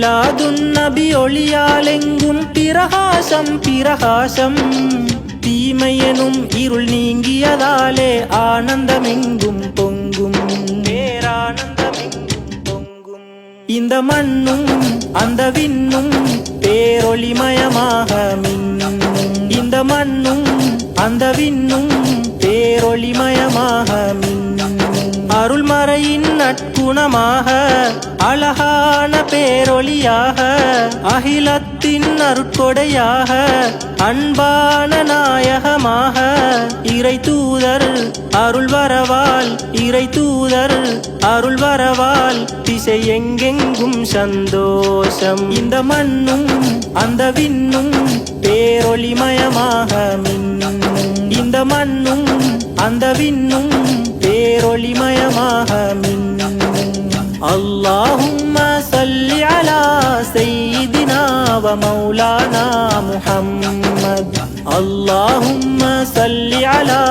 மீலாதுன் நபி ஒளியாலெங்கும் பிரகாசம் பிரகாசம். தீமையெனும் இருள் நீங்கியதாலே ஆனந்தமெங்கும் பொங்கும், பேரானந்தமெங்கும் பொங்கும். இந்த மண்ணும் அந்த விண்ணும் பேரொளிமயமாக மின்னும். இந்த மண்ணும் அந்த விண்ணும் பேரொளிமயமாக மின்னும். அருள்மறையின் நற்குணமாக அழகான பேரொளியாக அகிலத்தின் அருட்கொடையாக அன்பான நாயகமாக இறை தூதர் அருள் வரவால், இறை தூதர் அருள் வரவால் திசை எங்கெங்கும் சந்தோஷம். இந்த மண்ணும் அந்த விண்ணும் பேரொளிமயமாக மின்னும். இந்த மண்ணும் அந்த விண்ணும் பேரொளிமயமாக மின்னும். அல்லாஹும்ம ஸல்லி அலா சய்யிதினா வ மௌலானா முஹம்மத். அல்லாஹும்ம ஸல்லி அலா